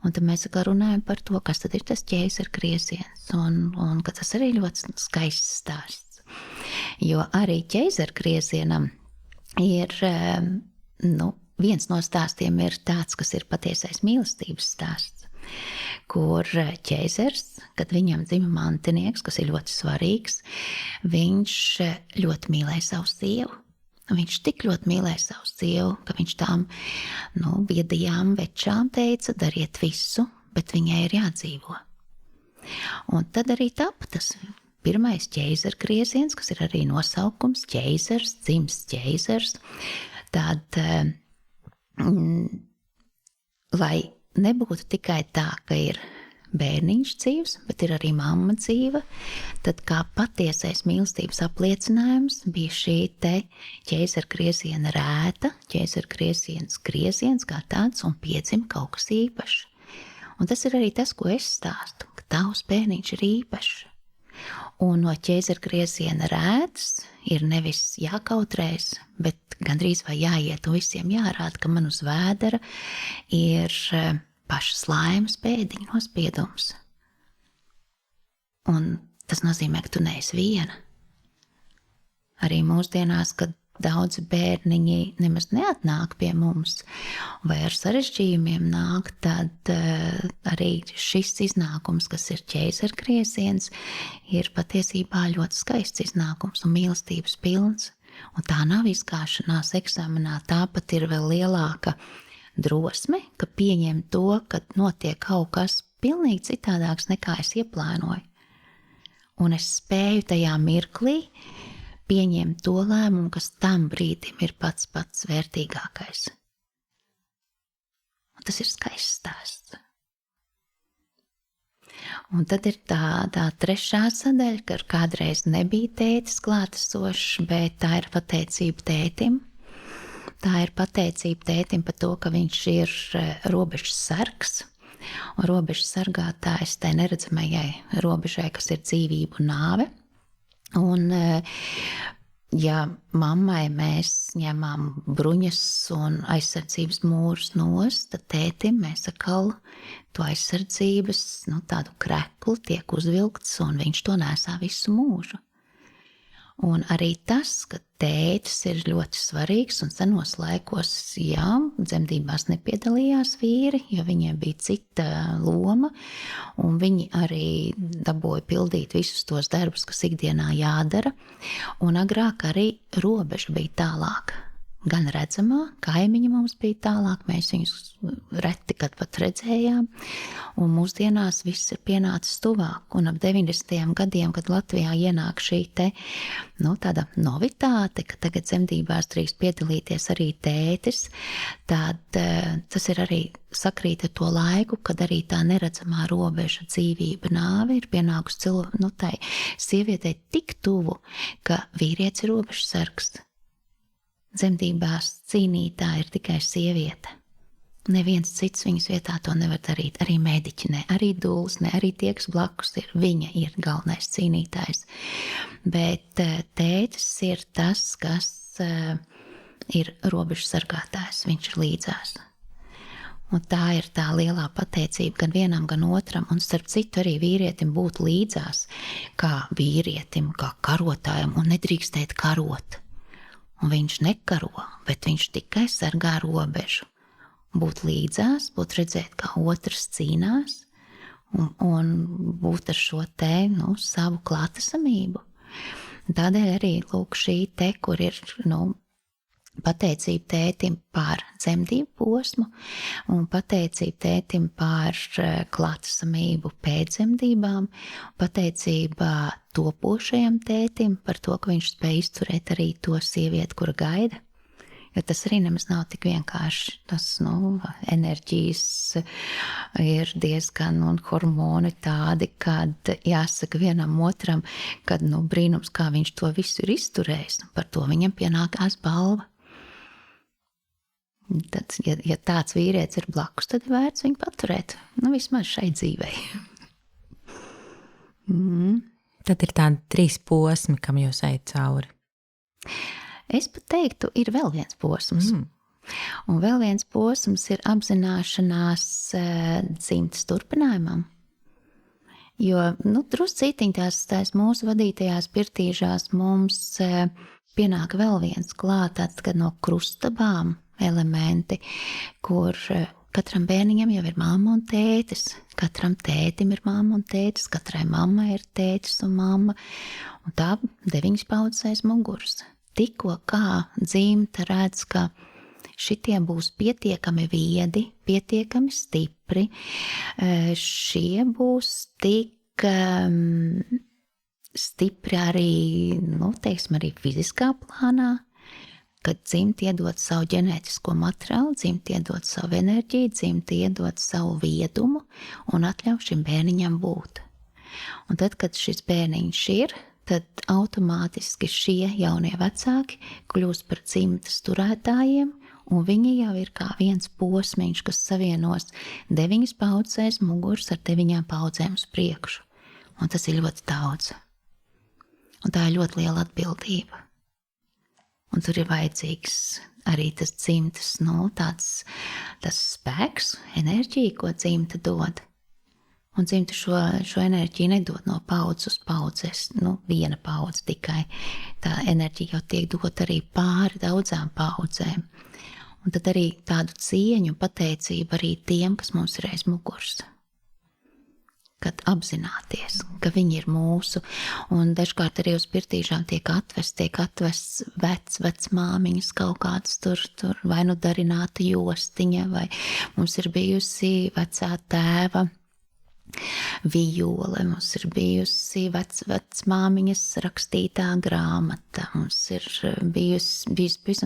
Un tad mēs runājam par to, kas tad ir tas ķeizargrieziens, un ka tas arī ļoti skaists stāsts. Jo arī ķeizargriezienam ir, viens no stāstiem ir tāds, kas ir patiesais mīlestības stāsts, kur ķeizars, kad viņam dzima mantinieks, kas ir ļoti svarīgs, viņš ļoti mīlēja savu sievu. Viņš tik ļoti mīlēja savu sievu, ka viņš tām biedajām večām teica, dariet visu, bet viņai ir jādzīvo. Un tad arī tapa tas pirmais ķeizargrieziens, kas ir arī nosaukums ķeizars, dzimst ķeizars. Tad, lai nebūtu tikai tā, ka ir bērniņš dzīves, bet ir arī mamma dzīva, tad kā patiesais mīlestības apliecinājums bija šī te ķeizargrieziena rēta, ķeizargrieziens grieziens kā tāds un piedzima kaut kas īpašs. Un tas ir arī tas, ko es stāstu, ka tavs bērniņš ir īpašs. Un no ķeizargrieziena rētas ir nevis jākautrēs, bet gandrīz vai jāiet un visiem jārāda, ka man uz vēdera ir pašas laimes pēdiņu nospiedums. Un tas nozīmē, ka tu neesi viena. Arī mūsdienās, kad daudzi bērniņi nemaz neatnāk pie mums vai ar sarežģījumiem nāk, tad arī šis iznākums, kas ir ķeizargrieziens, ir patiesībā ļoti skaists iznākums un mīlestības pilns. Un tā nav izgāšanās eksāmenā, tāpat ir vēl lielāka drosme, ka pieņem to, ka notiek kaut kas pilnīgi citādāks nekā es ieplānoju. Un es spēju tajā mirklī pieņemt to lēmumu, kas tam brīdim ir pats vērtīgākais. Un tas ir skaists stāsts. Un tad ir tā trešā sadaļa, ka kādreiz nebija tētis klātesošs, bet tā ir pateicība tētim. Tā ir pateicība tētim par to, ka viņš ir robežas sargs un robežas sargātājs tai neredzamajai robežai, kas ir dzīvība un nāve. Un ja mammai mēs ņemam bruņas un aizsardzības mūrus nost, tad tētim mēs atkal to aizsardzības, tādu kreklu tiek uzvilkts, un viņš to nesā visu mūžu. Un arī tas, ka tētis ir ļoti svarīgs un senos laikos, jā, dzemdībās nepiedalījās vīri, jo viņiem bija cita loma, un viņi arī dabūja pildīt visus tos darbus, kas ikdienā jādara, un agrāk arī robeža bija tālāk. Gan redzamā, kaimiņi mums bija tālāk, mēs viņus reti kad pat redzējām, un mūsdienās viss ir pienācis tuvāk, un ap 90. gadiem, kad Latvijā ienāk šī tāda novitāte, ka tagad dzemdībās drīkst piedalīties arī tētis, tad tas ir arī sakrīt ar to laiku, kad arī tā neredzamā robeža dzīvība nāve ir pienākusi tai sievietei tik tuvu, ka vīrietis ir robežsargs. Dzemdībās cīnītāja ir tikai sieviete. Neviens cits viņas vietā to nevar darīt. Arī mediķi ne, arī dūls ne, arī tie, kas blakus ir. Viņa ir galvenais cīnītājs. Bet tētis ir tas, kas ir robežu sargātājs. Viņš ir līdzās. Un tā ir tā lielā pateicība gan vienam, gan otram. Un starp citu arī vīrietim būt līdzās kā vīrietim, kā karotājam un nedrīkstēt karot. Un viņš nekaro, bet viņš tikai sargā robežu. Būt līdzās, būt redzēt, kā otrs cīnās, un būt ar šo savu klātesamību. Tādēļ arī lūk šī kur ir, pateicība tētim par dzemdību posmu un pateicība tētim par klātesamību pēc dzemdībām, pateicība topošajam tētim par to, ka viņš spēj izturēt arī to sievieti, kura gaida. Jo tas arī nemaz nav tik vienkārši. Tas, enerģijas ir diezgan un hormoni tādi, kad jāsaka vienam otram, kad brīnums, kā viņš to visu ir izturējis. Par to viņam pienākās balva. Tad, ja tāds vīrietis ir blakus, tad ir vērts viņu paturēt. Vismaz šai dzīvei. Tad ir tādi 3 posmi, kam jūs ejat cauri. Es pat teiktu, ir vēl viens posms. Un vēl viens posms ir apzināšanās dzimtas turpinājumam. Jo, druscītiņ tās mūsu vadītajās pirtīžās mums pienāk vēl viens klāt, tāds, kad no krustabām elementi, kur katram bērniņam jau ir mamma un tētis, katram tētim ir mamma un tētis, katrai mammai ir tētis un mamma, un tā 9 paudzes aiz muguras. Tikko kā dzimta redz, ka šitie būs pietiekami viedi, pietiekami stipri, šie būs tik stipri arī, teiksim, arī fiziskā plānā, kad dzimta iedod savu ģenētisko materiālu, dzimta iedod savu enerģiju, dzimta iedod savu viedumu un atļauj šim bērniņam būt. Un tad, kad šis bērniņš ir, tad automātiski šie jaunie vecāki kļūst par dzimtas turētājiem, un viņi jau ir kā viens posmiņš, kas savienos 9 paudzes aiz muguras ar 9 paudzēm uz priekšu. Un tas ir ļoti daudz. Un tā ir ļoti liela atbildība. Un tur ir vajadzīgs arī tas dzimtas, tas spēks, enerģija, ko dzimta dod. Un dzimta šo enerģiju nedod no paudzes uz paudzes, viena paudze tikai. Tā enerģija jau tiek dot arī pāri daudzām paudzēm. Un tad arī tādu cieņu, pateicību arī tiem, kas mums ir aiz muguras. Kad apzināties, ka viņi ir mūsu, un dažkārt arī uz pirtīšām tiek atvests vecmāmiņas kaut kāds tur vai darināta jostiņa, vai mums ir bijusi vecā tēva vijole, mums ir bijusi vecmāmiņas rakstītā grāmata, mums ir bijis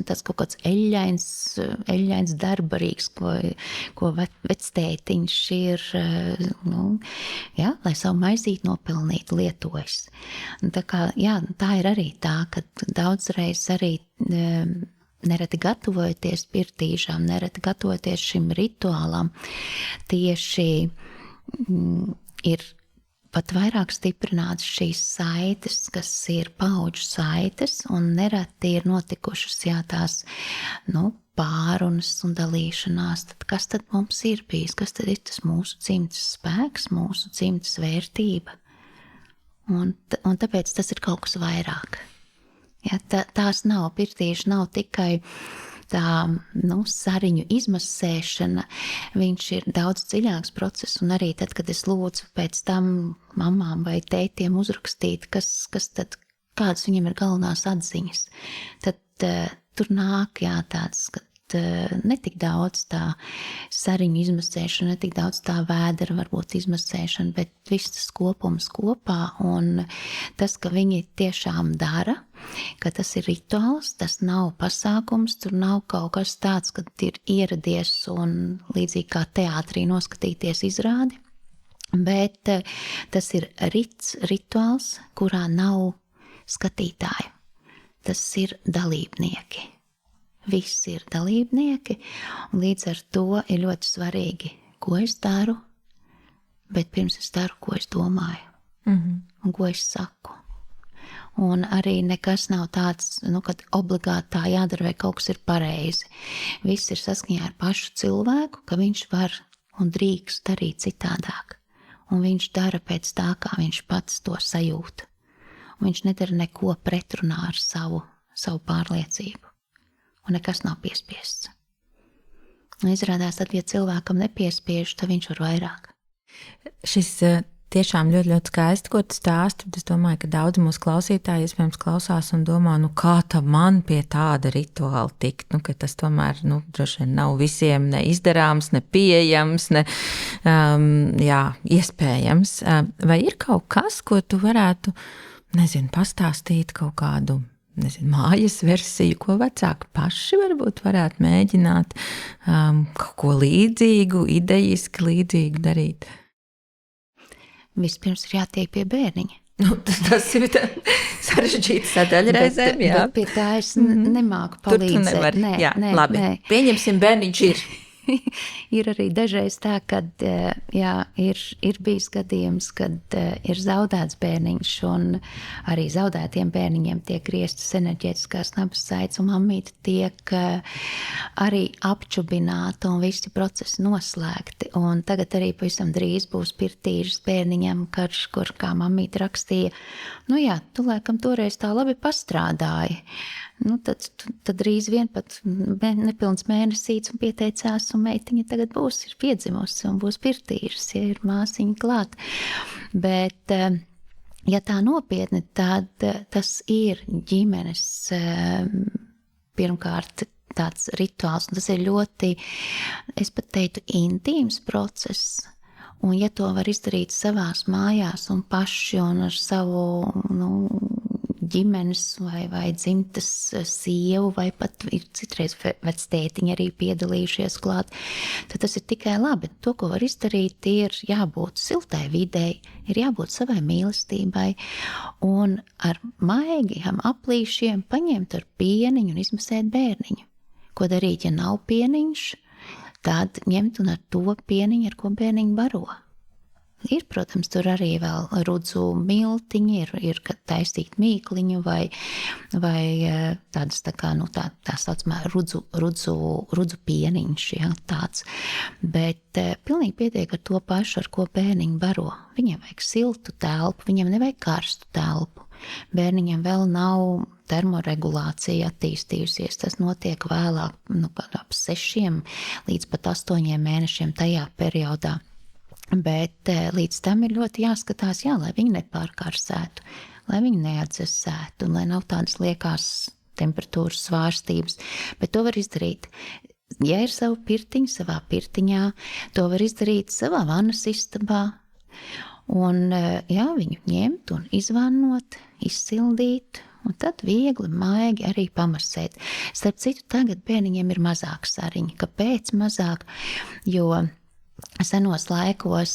tāds kaut kāds eļļains darbarīgs, ko vectētiņš ir, lai savu maizīti nopelnītu lietojas. Tā ir arī tā, ka daudzreiz arī nereti gatavojoties pirtīšām, nereti gatavoties šim rituālam, tieši ir pat vairāk stiprināts šīs saites, kas ir paudžu saites, un nereti ir notikušas tās, pārunas un dalīšanās. Tad kas tad mums ir bijis? Kas tad ir tas mūsu dzimtas spēks, mūsu dzimtas vērtība? Un tāpēc tas ir kaut kas vairāk. Ja, tās nav, pirtīši nav tikai tā, sariņu izmasēšana, viņš ir daudz dziļāks process, un arī tad, kad es lūdzu pēc tam mamām vai tētiem uzrakstīt, kādas viņiem ir galvenās atziņas, tad tur nāk, tāds, ka ne tik daudz tā sariņu izmasēšana, ne tik daudz tā vēdera varbūt izmasēšana, bet viss tas kopums kopā, un tas, ka viņi tiešām dara, ka tas ir rituāls, tas nav pasākums, tur nav kaut kas tāds, kad ir ieradies un līdzīgi kā teātrī noskatīties izrādi, bet tas ir rituāls, kurā nav skatītāju. Tas ir dalībnieki. Visi ir dalībnieki, un līdz ar to ir ļoti svarīgi, ko es daru, bet pirms es daru, ko es domāju, un ko es saku. Un arī nekas nav tāds, kad obligāti tā jādara vai kaut kas ir pareizi. Viss ir saskaņā ar pašu cilvēku, ka viņš var un drīkst darīt citādāk. Un viņš dara pēc tā, kā viņš pats to sajūt. Un viņš nedara neko pretrunā ar savu pārliecību. Un nekas nav piespiests. Un izrādās, tad, ja cilvēkam nepiespiež, tad viņš var vairāk. Šis tiešām ļoti, ļoti skaisti, ko tu stāsti. Es domāju, ka daudzi mūsu klausītāji iespējams klausās un domā, kā tad man pie tāda rituāla tikt, ka tas tomēr, droši vien nav visiem ne izdarāms, ne pieejams, ne iespējams. Vai ir kaut kas, ko tu varētu, pastāstīt kaut kādu, mājas versiju, ko vecāki paši varbūt varētu mēģināt kaut ko līdzīgu, idejiski līdzīgu darīt? Vispirms ir jātiek pie bērniņa. Tas ir sarežģīta sadaļa reizēm, jā. Bet pie tā es nemāku palīdzēt. Tur tu nevari. Nē, labi. Pieņemsim, bērniņš ir. Ir arī dažreiz tā, kad ir bijis gadījums, kad ir zaudēts bērniņš, un arī zaudētiem bērniņiem tiek grieztas enerģētiskās nabas saites, un mammīte tiek arī apčubināta, un visi procesi noslēgti. Un tagad arī pavisam drīz būs pirtīžas bērniņam, kur kā mammīte rakstīja, tu laikam toreiz tā labi pastrādāji. Tad drīz vien pat nepilns mēnesīts un pieteicās, un meitiņa tagad ir piedzimusi un būs pirtīžas, ir māsiņa klāt. Bet, ja tā nopietni, tad tas ir ģimenes pirmkārt tāds rituāls, un tas ir ļoti, es pat teiktu, intīms process. Un ja to var izdarīt savās mājās un paši un ar savu ģimenes vai dzimtas sievu, vai pat ir citreiz vectētiņi arī piedalījušies klāt, tad tas ir tikai labi. To, ko var izdarīt, ir jābūt siltai videi, ir jābūt savai mīlestībai, un ar maigiem aplīšiem paņemt ar pieniņu un izmasēt bērniņu. Ko darīt, ja nav pieniņš? Tad ņemt un ar to pieniņu, ar ko bērniņu baro. Ir, protams, tur arī vēl rudzu miltiņi, ir taisīt mīkliņu vai tādas tā saucamā rudzu pieniņš, tāds. Bet pilnīgi pietiek ar to pašu, ar ko bērniņu baro. Viņam vajag siltu telpu, viņam nevajag karstu telpu. Bērniņam vēl nav termoregulācija attīstījusies, tas notiek vēlāk, ap 6 līdz pat 8 mēnešiem tajā periodā. Bet līdz tam ir ļoti jāskatās, lai viņi nepārkarsētu, lai viņi neatdzesētu, un lai nav tādas liekās temperatūras svārstības. Bet to var izdarīt, ja ir savu pirtiņu, savā pirtiņā, to var izdarīt savā vannas istabā, un viņu ņemt un izvannot, izsildīt, un tad viegli, maigi arī pamasēt. Starp citu, tagad bērniņiem ir mazāk sariņi. Kāpēc mazāk? Jo senos laikos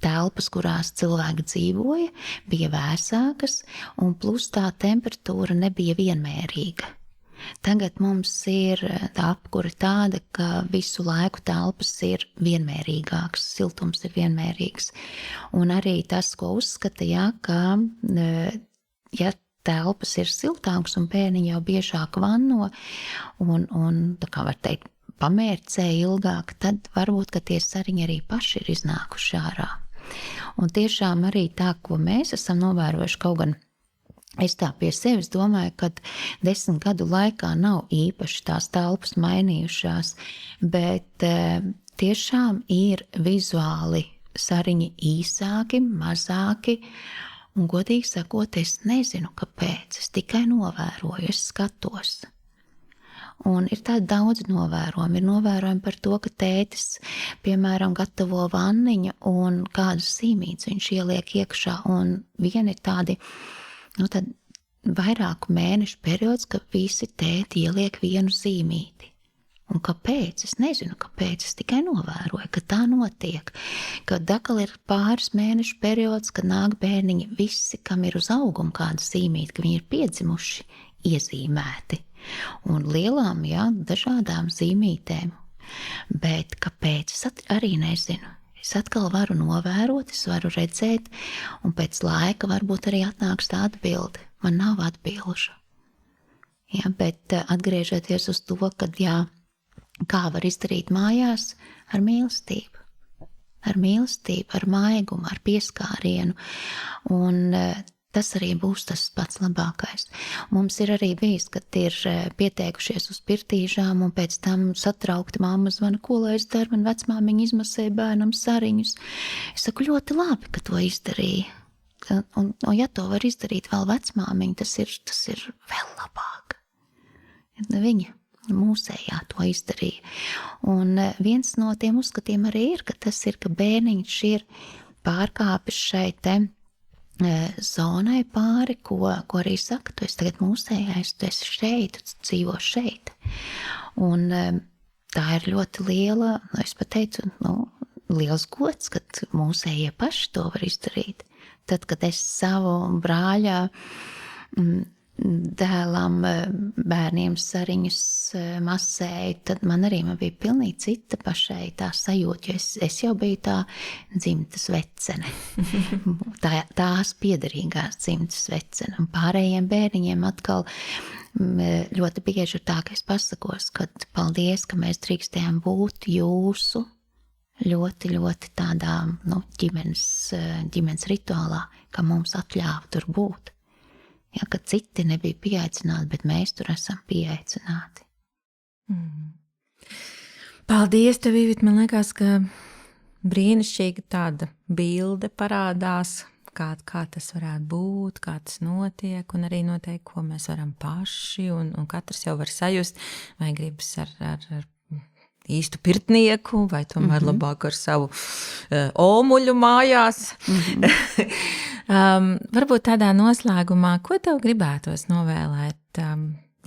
telpas, kurās cilvēki dzīvoja, bija vēsākas, un plus tā temperatūra nebija vienmērīga. Tagad mums ir tā apkure tāda, ka visu laiku telpas ir vienmērīgāks, siltums ir vienmērīgs. Un arī tas, ko uzskata, ka, ja telpas ir siltāks un bērniņi jau biežāk vanno un tā kā var teikt, pamērcē ilgāk, tad varbūt, ka tie sariņi arī paši ir iznākuši ārā. Un tiešām arī tā, ko mēs esam novērojuši, kaut gan es tā pie sevis domāju, ka 10 gadu laikā nav īpaši tās telpas mainījušās, bet tiešām ir vizuāli sariņi īsāki, mazāki, un godīgi sakot, es nezinu, kāpēc, es tikai novēroju, es skatos. Un ir tādi daudz novērojumi. Ir novērojumi par to, ka tētis, piemēram, gatavo vanniņu un kādas zīmītes viņš ieliek iekšā, un vieni ir tādi, tad vairāku mēnešu periods, ka visi tēti ieliek vienu zīmīti. Un kāpēc? Es nezinu, kāpēc. Es tikai novēroju, ka tā notiek. Kad atkal ir pāris mēnešu periods, kad nāk bērniņi visi, kam ir uz auguma kāda zīmīte, ka viņi ir piedzimuši, iezīmēti. Un lielām, dažādām zīmītēm. Bet kāpēc? Es arī nezinu. Es atkal varu novērot, es varu redzēt, un pēc laika varbūt arī atnāks tā atbilde. Man nav atbilžu. Bet atgriežoties uz to, kad kā var izdarīt mājās ar mīlestību. Ar mīlestību, ar maigumu, ar pieskārienu. Un tas arī būs tas pats labākais. Mums ir arī bijis, kad ir pieteikušies uz pirtīžām un pēc tam satraukti mamma zvana, ko lai es daru, man vecmāmiņa izmasēja bērnam sariņus. Es saku, ļoti labi, ka to izdarīja. Un ja to var izdarīt vēl vecmāmiņa, tas ir vēl labāk. Viņa mūsējā to izdarīja. Un viens no tiem uzskatiem arī ir, ka tas ir, ka bērniņš ir pārkāpis šai te zonai pāri, ko arī saka, tu esi tagad mūsējais, tu esi šeit, tu dzīvo šeit. Un tā ir ļoti liela, es pat teicu, liels gods, kad mūsējie paši to var izdarīt. Tad, kad es savu brāļa dēlam bērniem sariņus masēju, tad man bija pilnīgi cita pašai tā sajūta, jo es jau biju tā dzimtas vecene. Tās piederīgās dzimtas vecene. Un pārējiem bērniņiem atkal ļoti bieži ir tā, ka es pasakos, ka paldies, ka mēs drīkstējām būt jūsu ļoti, ļoti tādā ģimenes rituālā, ka mums atļāva tur būt. Ka citi nebija pieaicināti, bet mēs tur esam pieaicināti. Paldies tev, Ivita. Man liekas, ka brīnišķīga tāda bilde parādās, kā tas varētu būt, kā tas notiek, un arī noteikti, ko mēs varam paši, un katrs jau var sajust, vai gribas ar īstu pirtnieku, vai tomēr labāk ar savu omuļu mājās. Varbūt tādā noslēgumā, ko tev gribētos novēlēt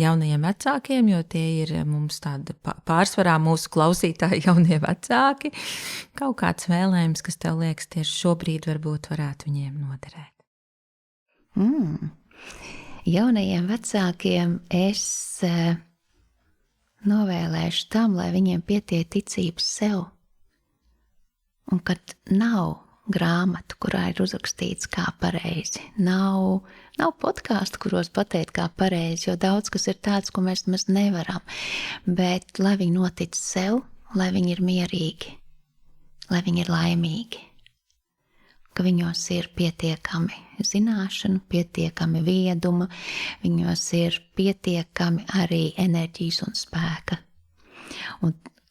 jaunajiem vecākiem, jo tie ir mums tāda pārsvarā mūsu klausītāji jaunie vecāki. Kaut kāds vēlējums, kas tev liekas tieši šobrīd varbūt varētu viņiem noderēt. Jaunajiem vecākiem es novēlēšu tam, lai viņiem pietiek ticības sev. Un kad nav grāmatu, kurā ir uzrakstīts, kā pareizi. Nav podkāstu, kuros pateikt, kā pareizi, jo daudz kas ir tāds, ko mēs nemaz nevaram. Bet lai viņi notic sev, lai viņi ir mierīgi, lai viņi ir laimīgi, ka viņos ir pietiekami zināšanu, pietiekami vieduma, viņos ir pietiekami arī enerģijas un spēka.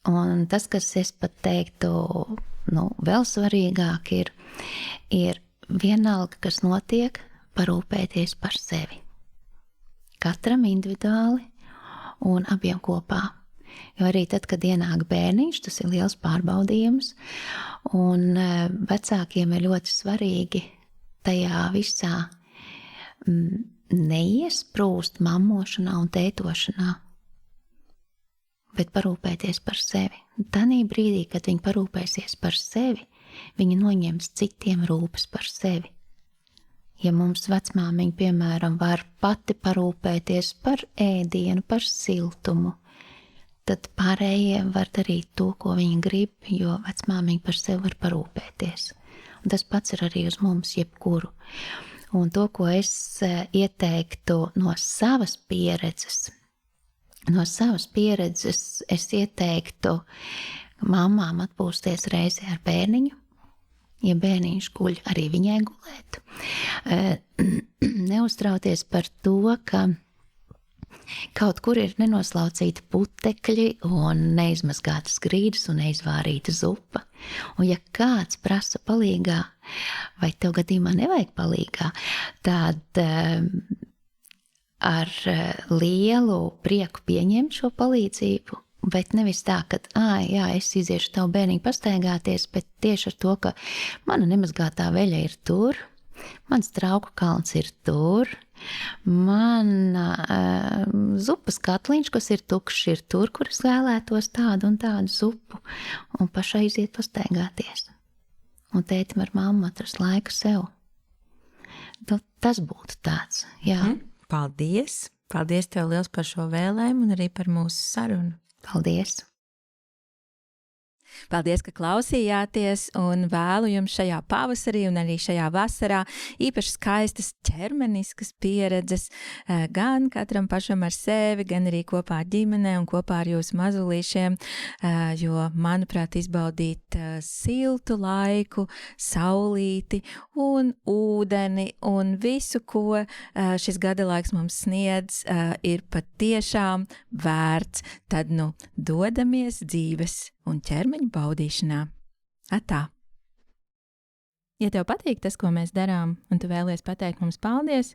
Un tas, kas es pat teiktu, vēl svarīgāk ir vienalga, kas notiek, parūpēties par sevi. Katram individuāli un abiem kopā. Jo arī tad, kad ienāk bērniņš, tas ir liels pārbaudījums, un vecākiem ir ļoti svarīgi tajā visā neiesprūst mammošanā un tētošanā, bet parūpēties par sevi. Tanī brīdī, kad viņi parūpēsies par sevi, viņi noņems citiem rūpes par sevi. Ja mums vecmāmiņa, piemēram, var pati parūpēties par ēdienu, par siltumu, tad pārējie var darīt to, ko viņi grib, jo vecmāmiņa par sevi var parūpēties. Un tas pats ir arī uz mums jebkuru. Un to, ko es ieteiktu no savas pieredzes, es ieteiktu mamām atpūsties reizē ar bērniņu, ja bērniņš guļ, arī viņai gulēt. Neuztrauties par to, ka kaut kur ir nenoslaucīti putekļi un neizmazgātas grīdas un neizvārīta zupa. Un ja kāds prasa palīgā, vai tev gadījumā nevajag palīgā, tad ar lielu prieku pieņemt šo palīdzību, bet nevis tā, ka, jā, es iziešu tavu bērniņu pastaigāties, bet tieši ar to, ka mana nemazgātā veļa ir tur, mans trauku kalns ir tur, mana zupas katliņš, kas ir tukšs, ir tur, kur es vēlētos tādu un tādu zupu, un pašai iziet pastaigāties. Un tētim ar mammu atrast laiku sev. Tas būtu tāds, jā. Paldies! Paldies tev liels par šo vēlējumu un arī par mūsu sarunu. Paldies! Paldies, ka klausījāties, un vēlu jums šajā pavasarī un arī šajā vasarā īpaši skaistas ķermeniskas pieredzes, gan katram pašam ar sevi, gan arī kopā ar ģimene un kopā ar jūsu mazulīšiem, jo, manuprāt, izbaudīt siltu laiku, saulīti un ūdeni un visu, ko šis gada laiks mums sniedz, ir patiešām vērts. Tad, dodamies dzīves un ķermeņa baudīšanā. Atā! Ja tev patīk tas, ko mēs darām, un tu vēlies pateikt mums paldies,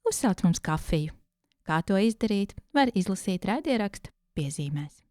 uzsauc mums kafiju. Kā to izdarīt, var izlasīt raidierakstu piezīmēs.